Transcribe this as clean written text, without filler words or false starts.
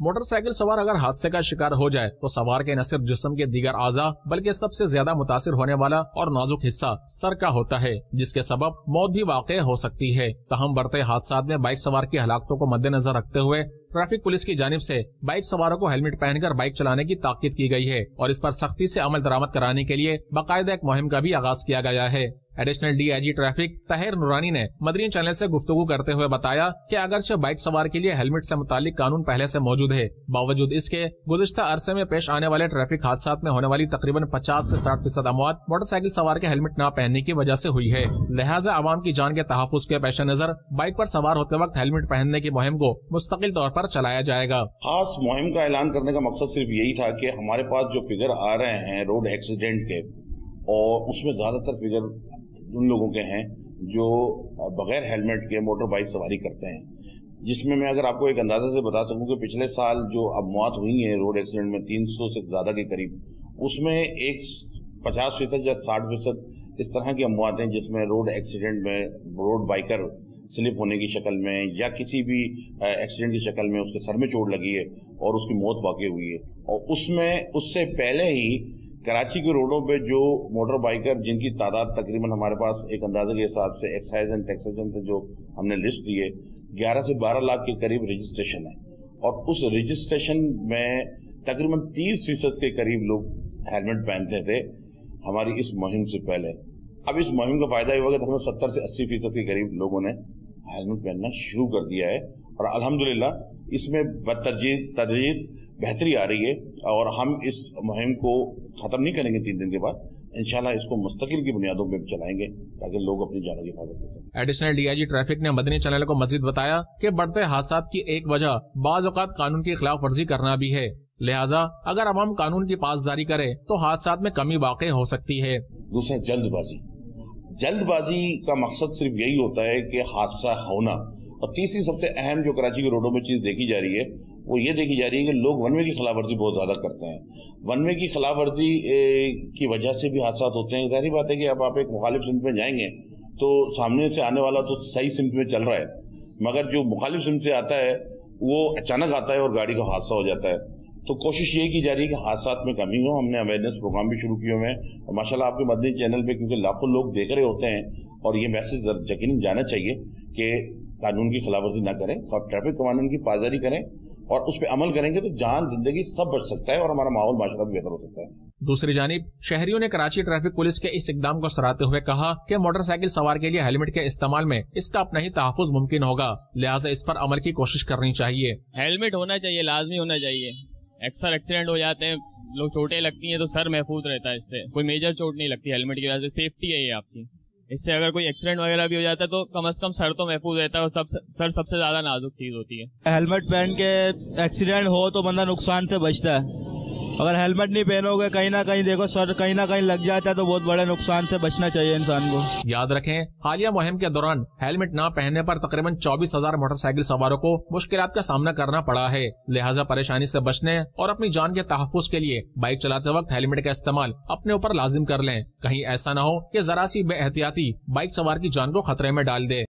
Motor cycle سوار اگر حادثے کا شکار ہو جائے تو سوار کے نہ صرف جسم کے دیگر اعضاء بلکہ سب سے زیادہ متاثر ہونے والا اور نازک حصہ سر کا ہوتا ہے، جس کے سبب موت بھی واقع ہو سکتی ہے۔ تاہم بڑھتے حادثات میں بائک سوار کی ہلاکتوں کو مد نظر رکھتے ہوئے ٹریفک پولیس کی جانب سے بائک سواروں کو ہیلمٹ پہن کر بائک چلانے کی تاکید کی گئی ہے اور اس پر سختی سے عمل درآمد کرانے کے لیے باقاعدہ ایک مہم کا بھی آغاز کیا گیا ہے۔ Additional D I G traffic Tahir Noorani نے مدنی چینل سے گفتگو کرتے ہوئے بتایا کہ اگرچہ بائک سوار کے لیے ہیلمٹ سے متعلق قانون پہلے سے موجود ہے، باوجود اس کے گزشتہ عرصے میں پیش آنے والے ٹریفک حادثات میں ہونے والی تقریباً 50 سے 60% اموات موٹر سائیکل سوار کے ہیلمٹ نہ پہننے کی وجہ سے ہوئی ہے۔ لہٰذا عوام کی جان کے تحفظ کے پیش نظر بائک پر سوار ہوتے وقت ہیلمٹ پہننے کی مہم کو مستقل طور پر چلایا جائے گا۔ خاص مہم کا اعلان کرنے کا مقصد صرف یہی تھا کہ ہمارے پاس جو فگر آ رہے ہیں روڈ ایکسیڈنٹ کے، اور اس میں زیادہ تر فگر ان لوگوں کے ہیں جو بغیر ہیلمٹ کے موٹر بائک سواری کرتے ہیں، جس میں اگر آپ کو ایک اندازہ سے بتا سکوں کہ پچھلے سال جو اموات ہوئی ہیں روڈ ایکسیڈنٹ میں 300 سے زیادہ کے قریب، اس میں ایک 50% یا 60% اس طرح کی اموات ہیں جس میں روڈ ایکسیڈنٹ میں روڈ بائکر سلپ ہونے کی شکل میں یا کسی بھی ایکسیڈنٹ کی شکل میں اس کے سر میں چوٹ لگی ہے اور اس کی موت واقع ہوئی ہے۔ اور اس میں اس سے پہلے ہی کراچی کے روڈوں پہ جو موٹر بائکر جن کی تعداد تقریباً ہمارے پاس ایک اندازے کے حساب سے ایکسائز اینڈ ٹیکسیشن سے جو ہم نے لسٹ دی ہے 11 سے 12 لاکھ کے قریب رجسٹریشن ہے، اور اس رجسٹریشن میں تقریباً 30% کے قریب لوگ ہیلمٹ پہنتے تھے ہماری اس مہم سے پہلے۔ اب اس مہم کا فائدہ یہ ہوگا کہ ہمیں 70 سے 80% کے قریب لوگوں نے ہیلمٹ پہننا شروع کر دیا ہے، اور الحمدللہ اس میں تدریج بہتری آ رہی ہے، اور ہم اس مہم کو ختم نہیں کریں گے 3 دن کے بعد، انشاءاللہ اس کو مستقل کی بنیادوں پہ چلائیں گے تاکہ لوگ اپنی جانوں کی حفاظت کر سکیں۔ Additional D I G traffic نے مدنی چینل کو مزید بتایا کہ بڑھتے حادثات کی ایک وجہ بعض اوقات قانون کی خلاف ورزی کرنا بھی ہے، لہٰذا اگر عوام قانون کی پاسداری کرے تو حادثات میں کمی واقع ہو سکتی ہے۔ دوسرا جلد بازی کا مقصد صرف یہی ہوتا ہے کہ حادثہ ہونا، اور تیسری سب سے اہم جو کراچی کے روڈوں میں چیز دیکھی جا رہی ہے وہ یہ دیکھی جا رہی ہے کہ لوگ ون وے کی خلاف ورزی بہت زیادہ کرتے ہیں۔ ون وے کی خلاف ورزی کی وجہ سے بھی حادثات ہوتے ہیں۔ ظاہری بات ہے کہ اب آپ ایک مخالف سمت میں جائیں گے تو سامنے سے آنے والا تو صحیح سمت میں چل رہا ہے، مگر جو مخالف سمت سے آتا ہے وہ اچانک آتا ہے اور گاڑی کا حادثہ ہو جاتا ہے۔ تو کوشش یہ کی جا رہی ہے کہ حادثات میں کمی ہو۔ ہم نے اویئرنیس پروگرام بھی شروع کیے ہوئے ہیں، اور ماشاءاللہ آپ کے مدنی چینل پہ کیونکہ لاکھوں لوگ دیکھ رہے ہوتے ہیں، اور یہ میسج یقیناً جانا چاہیے کہ قانون کی خلاف ورزی نہ کریں اور ٹریفک قوانین کی پاسداری کریں، اور اس پہ عمل کریں گے تو جان زندگی سب بچ سکتا ہے اور ہمارا ماحول معاشرہ بھی بہتر ہو سکتا ہے۔ دوسری جانب شہریوں نے کراچی ٹریفک پولیس کے اس اقدام کو سراہتے ہوئے کہا کہ موٹر سائیکل سوار کے لیے ہیلمٹ کے استعمال میں اس کا اپنا ہی تحفظ ممکن ہوگا، لہٰذا اس پر عمل کی کوشش کرنی چاہیے۔ ہیلمٹ ہونا چاہیے، لازمی ہونا چاہیے۔ اکثر ایکسیڈنٹ ہو جاتے ہیں، لوگ چوٹیں لگتی ہیں تو سر محفوظ رہتا ہے، اس سے کوئی میجر چوٹ نہیں لگتی، ہیلمٹ کی وجہ سے سیفٹی ہے یہ آپ کی۔ اس سے اگر کوئی ایکسیڈنٹ وغیرہ بھی ہو جاتا ہے تو کم از کم سر تو محفوظ رہتا ہے، اور سر سب سے زیادہ نازک چیز ہوتی ہے۔ ہیلمٹ پہن کے ایکسیڈنٹ ہو تو بندہ نقصان سے بچتا ہے، اگر ہیلمٹ نہیں پہنو گے کہیں نہ کہیں دیکھو سر کہیں نہ کہیں لگ جاتا ہے تو بہت بڑے نقصان سے بچنا چاہیے انسان کو۔ یاد رکھیں حالیہ مہم کے دوران ہیلمٹ نہ پہننے پر تقریباً 24,000 موٹر سائیکل سواروں کو مشکلات کا سامنا کرنا پڑا ہے، لہٰذا پریشانی سے بچنے اور اپنی جان کے تحفظ کے لیے بائک چلاتے وقت ہیلمٹ کا استعمال اپنے اوپر لازم کر لیں، کہیں ایسا نہ ہو کہ ذرا سی بے احتیاطی بائک سوار کی جان کو خطرے میں ڈال دے۔